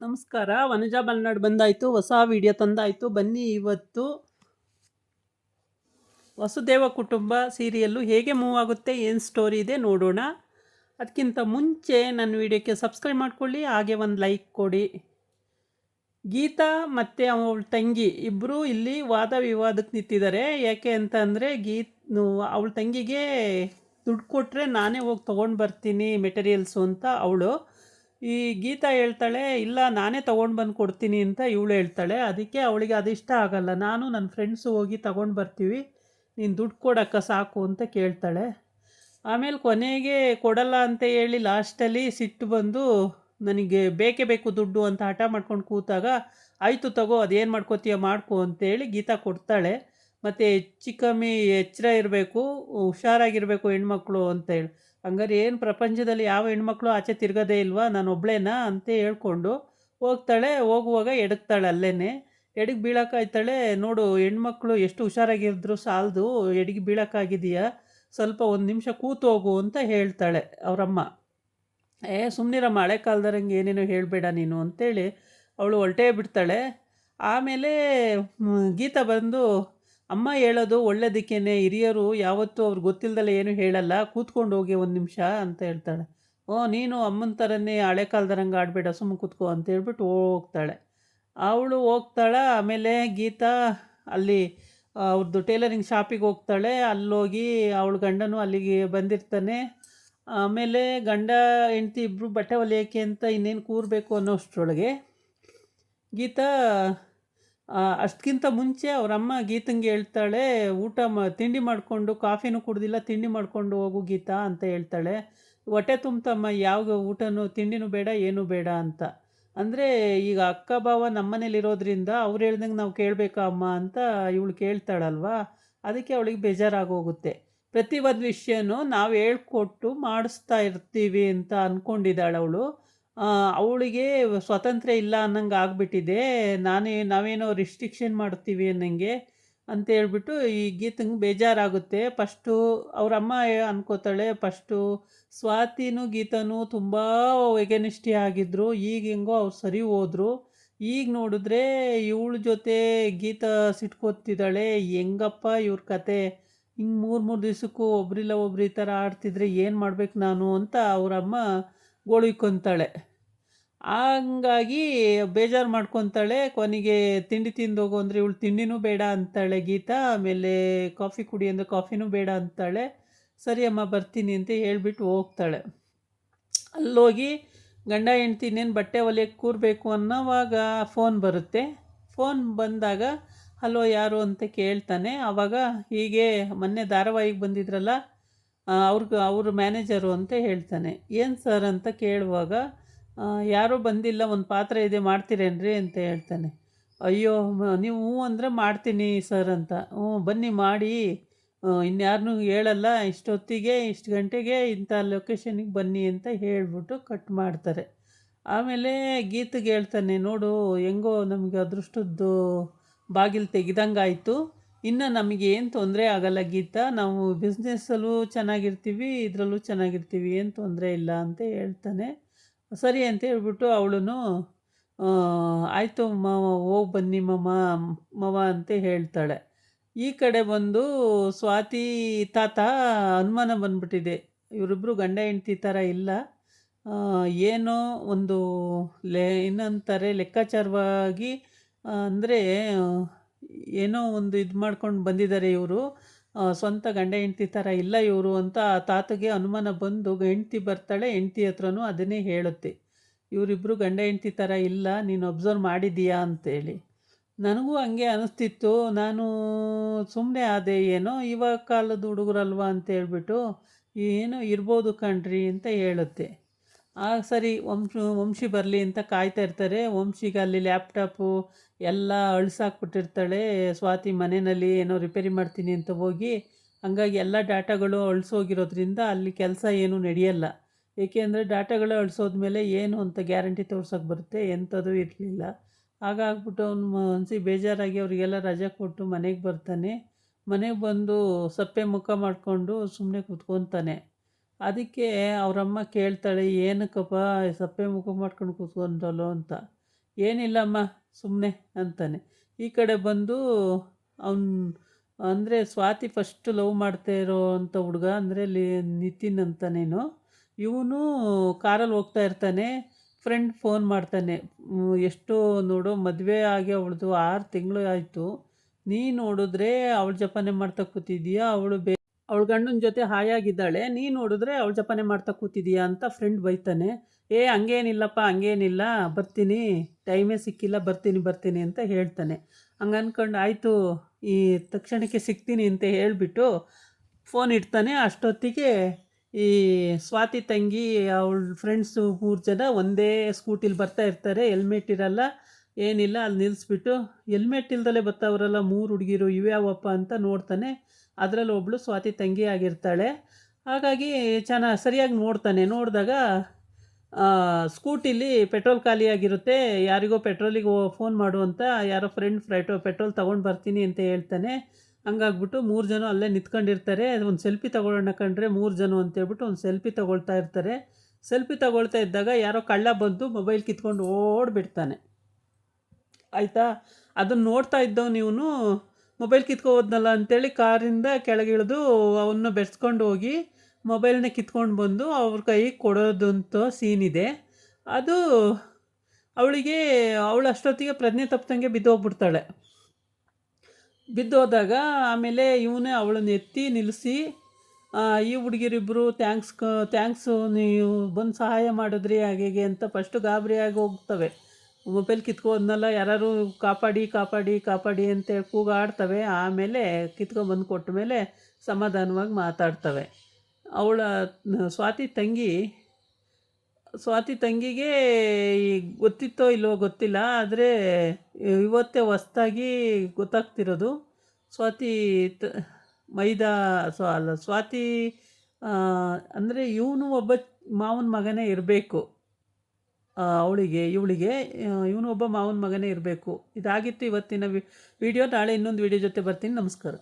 ನಮಸ್ಕಾರ. ವನಜಾ ಮಲ್ನಾಡ್ ಬಂದಾಯಿತು, ಹೊಸ ವಿಡಿಯೋ ತಂದಾಯಿತು. ಬನ್ನಿ ಇವತ್ತು ವಸುದೇವ ಕುಟುಂಬ ಸೀರಿಯಲ್ಲು ಹೇಗೆ ಮೂವ್ ಆಗುತ್ತೆ, ಏನು ಸ್ಟೋರಿ ಇದೆ ನೋಡೋಣ. ಅದಕ್ಕಿಂತ ಮುಂಚೆ ನನ್ನ ವಿಡಿಯೋಕ್ಕೆ ಸಬ್ಸ್ಕ್ರೈಬ್ ಮಾಡ್ಕೊಳ್ಳಿ, ಹಾಗೆ ಒಂದು ಲೈಕ್ ಕೊಡಿ. ಗೀತಾ ಮತ್ತು ಅವಳ ತಂಗಿ ಇಬ್ಬರು ಇಲ್ಲಿ ವಾದ ವಿವಾದಕ್ಕೆ ನಿಂತಿದ್ದಾರೆ. ಯಾಕೆ ಅಂತ ಅಂದರೆ ಅವಳ ತಂಗಿಗೆ ದುಡ್ಡು ಕೊಟ್ಟರೆ ನಾನೇ ಹೋಗಿ ತೊಗೊಂಡು ಬರ್ತೀನಿ ಮೆಟೀರಿಯಲ್ಸು ಅಂತ ಅವಳು. ಈ ಗೀತಾ ಹೇಳ್ತಾಳೆ ಇಲ್ಲ ನಾನೇ ತೊಗೊಂಡು ಬಂದು ಕೊಡ್ತೀನಿ ಅಂತ ಇವಳು ಹೇಳ್ತಾಳೆ. ಅದಕ್ಕೆ ಅವಳಿಗೆ ಇಷ್ಟ ಆಗಲ್ಲ. ನಾನು ನನ್ನ ಫ್ರೆಂಡ್ಸು ಹೋಗಿ ತೊಗೊಂಡು ಬರ್ತೀವಿ, ನೀನು ದುಡ್ಡು ಕೊಡಕ್ಕ ಸಾಕು ಅಂತ ಕೇಳ್ತಾಳೆ. ಆಮೇಲೆ ಕೊನೆಗೆ ಕೊಡಲ್ಲ ಅಂತ ಹೇಳಿ ಲಾಸ್ಟಲ್ಲಿ ಸಿಟ್ಟು ಬಂದು ನನಗೆ ಬೇಕೇ ಬೇಕು ದುಡ್ಡು ಅಂತ ಹಠ ಮಾಡ್ಕೊಂಡು ಕೂತಾಗ ಆಯಿತು ತಗೋ ಅದೇನು ಮಾಡ್ಕೋತೀಯ ಮಾಡ್ಕೊ ಅಂತೇಳಿ ಗೀತಾ ಕೊಡ್ತಾಳೆ. ಮತ್ತು ಹೆಚ್ಚು ಕಮ್ಮಿ ಎಚ್ಚರ ಇರಬೇಕು, ಹುಷಾರಾಗಿರಬೇಕು ಹೆಣ್ಮಕ್ಳು ಅಂತೇಳಿ. ಹಂಗಾರೆ ಏನು ಪ್ರಪಂಚದಲ್ಲಿ ಯಾವ ಹೆಣ್ಮಕ್ಳು ಆಚೆ ತಿರ್ಗೋದೇ ಇಲ್ವಾ, ನಾನು ಒಬ್ಳೇನಾ ಅಂತ ಹೇಳ್ಕೊಂಡು ಹೋಗ್ತಾಳೆ. ಹೋಗುವಾಗ ಎಡಗ್ತಾಳೆ, ಅಲ್ಲೇ ಎಡಗಿ ಬೀಳೋಕ್ಕಾಯ್ತಾಳೆ. ನೋಡು ಹೆಣ್ಮಕ್ಳು ಎಷ್ಟು ಹುಷಾರಾಗಿದ್ರು ಸಾಲದು, ಎಡಗಿ ಬೀಳೋಕ್ಕಾಗಿದೆಯಾ, ಸ್ವಲ್ಪ ಒಂದು ನಿಮಿಷ ಕೂತು ಹೋಗು ಅಂತ ಹೇಳ್ತಾಳೆ ಅವರಮ್ಮ. ಸುಮ್ಮನಿರಮ್ಮ, ಹಳೆ ಕಾಲದರಂಗೆ ಏನೇನೋ ಹೇಳಬೇಡ ನೀನು ಅಂತೇಳಿ ಅವಳು ಹೊರಟೇ ಬಿಡ್ತಾಳೆ. ಆಮೇಲೆ ಗೀತಾ ಬಂದು ಅಮ್ಮ ಹೇಳೋದು ಒಳ್ಳೇದಕ್ಕೇನೆ, ಹಿರಿಯರು ಯಾವತ್ತೂ ಅವ್ರಿಗೆ ಗೊತ್ತಿಲ್ಲದಲ್ಲ ಏನು ಹೇಳಲ್ಲ, ಕೂತ್ಕೊಂಡು ಹೋಗಿ ಒಂದು ನಿಮಿಷ ಅಂತ ಹೇಳ್ತಾಳೆ. ನೀನು ಅಮ್ಮನ ಥರನೇ ಹಳೆ ಕಾಲದರಂಗೆ ಆಡಬೇಡ, ಸುಮ್ಮನೆ ಕೂತ್ಕೋ ಅಂತ ಹೇಳ್ಬಿಟ್ಟು ಹೋಗ್ತಾಳೆ. ಅವಳು ಹೋಗ್ತಾಳೆ. ಆಮೇಲೆ ಗೀತಾ ಅಲ್ಲಿ ಅವ್ರದ್ದು ಟೇಲರಿಂಗ್ ಶಾಪಿಗೆ ಹೋಗ್ತಾಳೆ. ಅಲ್ಲೋಗಿ ಅವಳ ಗಂಡನೂ ಅಲ್ಲಿಗೆ ಬಂದಿರ್ತಾನೆ. ಆಮೇಲೆ ಗಂಡ ಹೆಂಡ್ತಿ ಇಬ್ಬರು ಬಟ್ಟೆ ಹೊಲಿಯೋಕ್ಕೆ ಅಂತ ಇನ್ನೇನು ಕೂರಬೇಕು ಅನ್ನೋಷ್ಟರೊಳಗೆ ಗೀತಾ ಅಷ್ಟಕ್ಕಿಂತ ಮುಂಚೆ ಅವರಮ್ಮ ಗೀತಂಗೆ ಹೇಳ್ತಾಳೆ, ತಿಂಡಿ ಮಾಡಿಕೊಂಡು, ಕಾಫಿನೂ ಕುಡ್ದಿಲ್ಲ, ತಿಂಡಿ ಮಾಡಿಕೊಂಡು ಹೋಗು ಗೀತಾ ಅಂತ ಹೇಳ್ತಾಳೆ. ಹೊಟ್ಟೆ ತುಂಬತಮ್ಮ, ಯಾವ ಊಟನೂ ತಿಂಡಿನೂ ಬೇಡ ಏನೂ ಬೇಡ ಅಂತ. ಅಂದರೆ ಈಗ ಅಕ್ಕ ಭಾವ ನಮ್ಮನೇಲಿರೋದ್ರಿಂದ ಅವ್ರು ಹೇಳ್ದಂಗೆ ನಾವು ಕೇಳಬೇಕಾ ಅಮ್ಮ ಅಂತ ಇವಳು ಕೇಳ್ತಾಳಲ್ವಾ, ಅದಕ್ಕೆ ಅವಳಿಗೆ ಬೇಜಾರಾಗೋಗುತ್ತೆ. ಪ್ರತಿ ಒಂದು ವಿಷಯನೂ ನಾವು ಹೇಳ್ಕೊಟ್ಟು ಮಾಡಿಸ್ತಾ ಇರ್ತೀವಿ ಅಂತ ಅಂದ್ಕೊಂಡಿದ್ದಾಳೆ ಅವಳು. ಅವಳಿಗೆ ಸ್ವಾತಂತ್ರ್ಯ ಇಲ್ಲ ಅನ್ನಂಗೆ ಆಗಿಬಿಟ್ಟಿದೆ, ನಾವೇನೋ ರಿಸ್ಟ್ರಿಕ್ಷನ್ ಮಾಡ್ತೀವಿ ಅನ್ನಂಗೆ ಅಂತ ಹೇಳ್ಬಿಟ್ಟು ಈ ಗೀತಂಗೆ ಬೇಜಾರಾಗುತ್ತೆ. ಫಸ್ಟು ಅವರಮ್ಮ ಅನ್ಕೋತಾಳೆ, ಫಸ್ಟು ಸ್ವಾತಿನೂ ಗೀತನೂ ತುಂಬ ಎಗನಿಷ್ಠಿ ಆಗಿದ್ದರು, ಈಗ ಹೆಂಗೋ ಅವ್ರು ಸರಿ ಹೋದರು. ಈಗ ನೋಡಿದ್ರೆ ಇವಳ ಜೊತೆ ಗೀತಾ ಸಿಟ್ಕೋತಿದ್ದಾಳೆ. ಹೆಂಗಪ್ಪ ಇವ್ರ ಕತೆ, ಹಿಂಗೆ 3 ದಿವಸಕ್ಕೂ ಒಬ್ರಿಲ್ಲ ಒಬ್ರು ಈ ಥರ ಆಡ್ತಿದ್ರೆ ಏನು ಮಾಡ್ಬೇಕು ನಾನು ಅಂತ ಅವರಮ್ಮ ಗೋಳಿಕೊಂತಾಳೆ. ಹಂಗಾಗಿ ಬೇಜಾರು ಮಾಡ್ಕೊತಾಳೆ. ಕೊನೆಗೆ ತಿಂಡಿ ತಿಂದೋಗು ಅಂದರೆ ಇವಳು ತಿಂಡಿನೂ ಬೇಡ ಅಂತಾಳೆ ಗೀತಾ. ಆಮೇಲೆ ಕಾಫಿ ಕುಡಿ ಅಂದರೆ ಕಾಫಿನೂ ಬೇಡ ಅಂತಾಳೆ. ಸರಿ ಅಮ್ಮ ಬರ್ತೀನಿ ಅಂತ ಹೇಳ್ಬಿಟ್ಟು ಹೋಗ್ತಾಳೆ. ಅಲ್ಲೋಗಿ ಗಂಡ ಹೆಂಡ್ತಿ ಇನ್ನೇನು ಬಟ್ಟೆ ಹೊಲಿಯಕ್ಕೆ ಕೂರಬೇಕು ಅನ್ನೋವಾಗ ಫೋನ್ ಬರುತ್ತೆ. ಫೋನ್ ಬಂದಾಗ ಹಲೋ ಯಾರು ಅಂತ ಕೇಳ್ತಾನೆ. ಆವಾಗ ಹೀಗೆ ಮೊನ್ನೆ ಧಾರಾವಾಹಿಗೆ ಬಂದಿದ್ರಲ್ಲ ಅವ್ರ ಮ್ಯಾನೇಜರು ಅಂತ ಹೇಳ್ತಾನೆ. ಏನು ಸರ್ ಅಂತ ಕೇಳುವಾಗ ಯಾರೂ ಬಂದಿಲ್ಲ, ಒಂದು ಪಾತ್ರೆ ಇದೆ ಮಾಡ್ತೀರೇನ್ರಿ ಅಂತ ಹೇಳ್ತಾನೆ. ಅಯ್ಯೋ ನೀವು ಹ್ಞೂ ಅಂದರೆ ಮಾಡ್ತೀನಿ ಸರ್ ಅಂತ. ಬನ್ನಿ ಮಾಡಿ, ಇನ್ಯಾರನ್ನೂ ಹೇಳಲ್ಲ, ಇಷ್ಟೊತ್ತಿಗೆ ಇಷ್ಟು ಗಂಟೆಗೆ ಇಂಥ ಲೊಕೇಶನಿಗೆ ಬನ್ನಿ ಅಂತ ಹೇಳಿಬಿಟ್ಟು ಕಟ್ ಮಾಡ್ತಾರೆ. ಆಮೇಲೆ ಗೀತೆಗೆ ಹೇಳ್ತಾನೆ, ನೋಡು ಹೆಂಗೋ ನಮಗೆ ಅದೃಷ್ಟದ್ದು ಬಾಗಿಲು ತೆಗೆದಂಗಾಯಿತು, ಇನ್ನು ನಮಗೆ ಏನು ತೊಂದರೆ ಆಗಲ್ಲ ಗೀತಾ, ನಾವು ಬಿಸ್ನೆಸ್ಸಲ್ಲೂ ಚೆನ್ನಾಗಿರ್ತೀವಿ, ಇದರಲ್ಲೂ ಚೆನ್ನಾಗಿರ್ತೀವಿ, ಏನು ತೊಂದರೆ ಇಲ್ಲ ಅಂತ ಹೇಳ್ತಾನೆ. ಸರಿ ಅಂತ ಹೇಳ್ಬಿಟ್ಟು ಅವಳು ಆಯಿತು ಮಾವ ಹೋಗಿ ಬನ್ನಿ ಮಾವ ಅಂತ ಹೇಳ್ತಾಳೆ. ಈ ಕಡೆ ಬಂದು ಸ್ವಾತಿ ತಾತ ಅನುಮಾನ ಬಂದ್ಬಿಟ್ಟಿದೆ, ಇವರಿಬ್ಬರು ಗಂಡ ಹೆಂಡ್ತಿ ಥರ ಇಲ್ಲ, ಏನೋ ಒಂದು ಇನ್ನೊಂಥರ ಲೆಕ್ಕಾಚಾರವಾಗಿ, ಅಂದರೆ ಏನೋ ಒಂದು ಇದು ಮಾಡ್ಕೊಂಡು ಬಂದಿದ್ದಾರೆ ಇವರು, ಸ್ವಂತ ಗಂಡ ಹೆಂಡ್ತಿ ಥರ ಇಲ್ಲ ಇವರು ಅಂತ ತಾತಗೆ ಅನುಮಾನ ಬಂದು ಹೆಂಡ್ತಿ ಬರ್ತಾಳೆ. ಹೆಂಡ್ತಿ ಹತ್ರನೂ ಅದನ್ನೇ ಹೇಳುತ್ತೆ, ಇವರಿಬ್ಬರು ಗಂಡ ಹೆಂಡ್ತಿ ಥರ ಇಲ್ಲ, ನೀನು ಅಬ್ಸರ್ವ್ ಮಾಡಿದ್ದೀಯಾ ಅಂತೇಳಿ. ನನಗೂ ಹಂಗೆ ಅನ್ನಿಸ್ತಿತ್ತು, ನಾನು ಸುಮ್ಮನೆ ಆದೆ, ಏನೋ ಇವಾಗ ಕಾಲದ ಹುಡುಗರಲ್ವ ಅಂತೇಳ್ಬಿಟ್ಟು ಏನೋ ಇರ್ಬೋದು ಕಣ್ರಿ ಅಂತ ಹೇಳುತ್ತೆ. ಸರಿ ವಂಶಿ ಬರಲಿ ಅಂತ ಕಾಯ್ತಾ ಇರ್ತಾರೆ. ವಂಶಿಗೆ ಅಲ್ಲಿ ಲ್ಯಾಪ್ಟಾಪು ಎಲ್ಲ ಅಳಿಸಾಕ್ಬಿಟ್ಟಿರ್ತಾಳೆ ಸ್ವಾತಿ. ಮನೆಯಲ್ಲಿ ಏನೋ ರಿಪೇರಿ ಮಾಡ್ತೀನಿ ಅಂತ ಹೋಗಿ, ಹಂಗಾಗಿ ಎಲ್ಲ ಡಾಟಾಗಳು ಅಳಿಸೋಗಿರೋದ್ರಿಂದ ಅಲ್ಲಿ ಕೆಲಸ ಏನೂ ನಡೆಯಲ್ಲ. ಏಕೆಂದರೆ ಡಾಟಾಗಳು ಅಳಿಸೋದ್ಮೇಲೆ ಏನು ಅಂತ ಗ್ಯಾರಂಟಿ ತೋರ್ಸೋಕೆ ಬರುತ್ತೆ, ಎಂಥದ್ದು ಇರಲಿಲ್ಲ. ಹಾಗಾಗ್ಬಿಟ್ಟು ಅವ್ನು ಮನ್ಸಿಗೆ ಬೇಜಾರಾಗಿ ಅವರಿಗೆಲ್ಲ ರಜೆ ಕೊಟ್ಟು ಮನೆಗೆ ಬರ್ತಾನೆ. ಮನೆಗೆ ಬಂದು ಸಪ್ಪೆ ಮುಖ ಮಾಡಿಕೊಂಡು ಸುಮ್ಮನೆ ಕೂತ್ಕೊತಾನೆ. ಅದಕ್ಕೆ ಅವರಮ್ಮ ಕೇಳ್ತಾಳೆ, ಏನಕ್ಕಪ್ಪ ಸಪ್ಪೆ ಮುಖ ಮಾಡ್ಕೊಂಡು ಕೂತ್ಕೊಂಡಲ್ಲೋ ಅಂತ. ಏನಿಲ್ಲಮ್ಮ ಸುಮ್ಮನೆ ಅಂತಾನೆ. ಈ ಕಡೆ ಬಂದು ಅವನು ಅಂದರೆ ಸ್ವಾತಿ ಫಸ್ಟ್ ಲವ್ ಮಾಡ್ತಾ ಇರೋವಂಥ ಹುಡುಗ ಅಂದರೆ ನಿತಿನ್ ಅಂತಾನೇನೋ. ಇವನು ಕಾರಲ್ಲಿ ಹೋಗ್ತಾ ಇರ್ತಾನೆ. ಫ್ರೆಂಡ್ ಫೋನ್ ಮಾಡ್ತಾನೆ. ಎಷ್ಟೋ ನೋಡು ಮದುವೆ ಆಗಿ ಅವಳದು 6 ತಿಂಗಳು ಆಯಿತು. ನೀನು ನೋಡಿದ್ರೆ ಅವಳು ಜಪಾನೆ ಮಾಡ್ತಾ ಕೂತಿದ್ದೀಯಾ, ಅವಳ ಗಂಡನ ಜೊತೆ ಹಾಯಾಗಿದ್ದಾಳೆ, ನೀನು ನೋಡಿದ್ರೆ ಅವಳು ಜಪಾನೆ ಮಾಡ್ತಾ ಕೂತಿದ್ದೀಯಾ ಅಂತ ಫ್ರೆಂಡ್ ಬೈತಾನೆ. ಹಂಗೇನಿಲ್ಲಪ್ಪ ಹಂಗೇನಿಲ್ಲ, ಬರ್ತೀನಿ, ಟೈಮೇ ಸಿಕ್ಕಿಲ್ಲ, ಬರ್ತೀನಿ ಅಂತ ಹೇಳ್ತಾನೆ. ಹಂಗೆ ಅಂದ್ಕೊಂಡು ಆಯಿತು ಈ ತಕ್ಷಣಕ್ಕೆ ಸಿಗ್ತೀನಿ ಅಂತ ಹೇಳಿಬಿಟ್ಟು ಫೋನ್ ಇಡ್ತಾನೆ. ಅಷ್ಟೊತ್ತಿಗೆ ಈ ಸ್ವಾತಿ ತಂಗಿ ಅವಳ ಫ್ರೆಂಡ್ಸು 3 ಜನ ಒಂದೇ ಸ್ಕೂಟಿಲಿ ಬರ್ತಾ ಇರ್ತಾರೆ. ಹೆಲ್ಮೆಟ್ ಇರಲ್ಲ ಏನಿಲ್ಲ. ಅಲ್ಲಿ ನಿಲ್ಲಿಸ್ಬಿಟ್ಟು ಹೆಲ್ಮೆಟ್ ಇಲ್ದಲೇ ಬರ್ತಾವ್ರಲ್ಲ 3 ಹುಡುಗಿರು ಇವ್ಯಾವಪ್ಪ ಅಂತ ನೋಡ್ತಾನೆ. ಅದರಲ್ಲಿ ಒಬ್ಬಳು ಸ್ವಾತಿ ತಂಗಿ ಆಗಿರ್ತಾಳೆ. ಹಾಗಾಗಿ ಸರಿಯಾಗಿ ನೋಡ್ತಾನೆ. ನೋಡಿದಾಗ ಸ್ಕೂಟಿಲಿ ಪೆಟ್ರೋಲ್ ಖಾಲಿಯಾಗಿರುತ್ತೆ. ಯಾರಿಗೋ ಪೆಟ್ರೋಲಿಗೆ ಫೋನ್ ಮಾಡು ಅಂತ ಯಾರೋ ಫ್ರೆಂಡ್ ಪೆಟ್ರೋಲ್ ತೊಗೊಂಡು ಬರ್ತೀನಿ ಅಂತ ಹೇಳ್ತಾನೆ. ಹಂಗಾಗ್ಬಿಟ್ಟು 3 ಜನ ಅಲ್ಲೇ ನಿಂತ್ಕೊಂಡಿರ್ತಾರೆ. ಒಂದು ಸೆಲ್ಫಿ ತೊಗೊಳ್ಳೋಣ ಕಂಡ್ರೆ 3 ಜನ ಅಂತೇಳ್ಬಿಟ್ಟು ಒಂದು ಸೆಲ್ಫಿ ತೊಗೊಳ್ತಾ ಇರ್ತಾರೆ. ಸೆಲ್ಫಿ ತೊಗೊಳ್ತಾ ಇದ್ದಾಗ ಯಾರೋ ಕಳ್ಳ ಬಂದು ಮೊಬೈಲ್ ಕಿತ್ಕೊಂಡು ಓಡಿಬಿಡ್ತಾನೆ. ಆಯಿತಾ, ಅದನ್ನು ನೋಡ್ತಾ ಇದ್ದವನು ಇವನು ಮೊಬೈಲ್ ಕಿತ್ಕೋಬೋದ್ನಲ್ಲ ಅಂತೇಳಿ ಕಾರಿಂದ ಕೆಳಗಿಳಿದು ಅವನ್ನ ಬೆರೆಸ್ಕೊಂಡು ಹೋಗಿ ಮೊಬೈಲ್ನ ಕಿತ್ಕೊಂಡು ಬಂದು ಅವ್ರ ಕೈಗೆ ಕೊಡೋದಂಥ ಸೀನಿದೆ. ಅದು ಅವಳಿಗೆ ಅಷ್ಟೊತ್ತಿಗೆ ಪ್ರಜ್ಞೆ ತಪ್ಪದಂಗೆ ಬಿದ್ದೋಗ್ಬಿಡ್ತಾಳೆ. ಬಿದ್ದೋದಾಗ ಆಮೇಲೆ ಇವನೇ ಅವಳನ್ನ ಎತ್ತಿ ನಿಲ್ಲಿಸಿ, ಈ ಹುಡುಗಿರಿಬ್ಬರು ಥ್ಯಾಂಕ್ಸು ನೀವು ಬಂದು ಸಹಾಯ ಮಾಡಿದ್ರಿ ಹಾಗೆ ಅಂತ ಫಸ್ಟು ಗಾಬರಿಯಾಗಿ ಹೋಗ್ತವೆ. ಮೊಬೈಲ್ ಕಿತ್ಕೋದ್ನಲ್ಲ, ಯಾರು ಕಾಪಾಡಿ ಕಾಪಾಡಿ ಕಾಪಾಡಿ ಅಂತೇಳಿ ಕೂಗಾಡ್ತವೆ. ಆಮೇಲೆ ಕಿತ್ಕೊಂಡ್ಬಂದು ಕೊಟ್ಟ ಮೇಲೆ ಸಮಾಧಾನವಾಗಿ ಮಾತಾಡ್ತವೆ. ಅವಳ ಸ್ವಾತಿ ತಂಗಿಗೆ ಗೊತ್ತಿತ್ತೋ ಇಲ್ಲವೋ ಗೊತ್ತಿಲ್ಲ, ಆದರೆ ಇವತ್ತೇ ಹೊಸ್ದಾಗಿ ಗೊತ್ತಾಗ್ತಿರೋದು. ಸ್ವಾತಿ ಸ್ವಾತಿ ಅಂದರೆ ಇವನು ಒಬ್ಬ ಮಾವನ ಮಗನೇ ಇರಬೇಕು. ಇವಳಿಗೆ ಇವನು ಒಬ್ಬ ಮಾವನ ಮಗನೇ ಇರಬೇಕು. ಇದಾಗಿತ್ತು ಇವತ್ತಿನ ವಿಡಿಯೋ. ನಾಳೆ ಇನ್ನೊಂದು ವಿಡಿಯೋ ಜೊತೆ ಬರ್ತೀನಿ. ನಮಸ್ಕಾರ.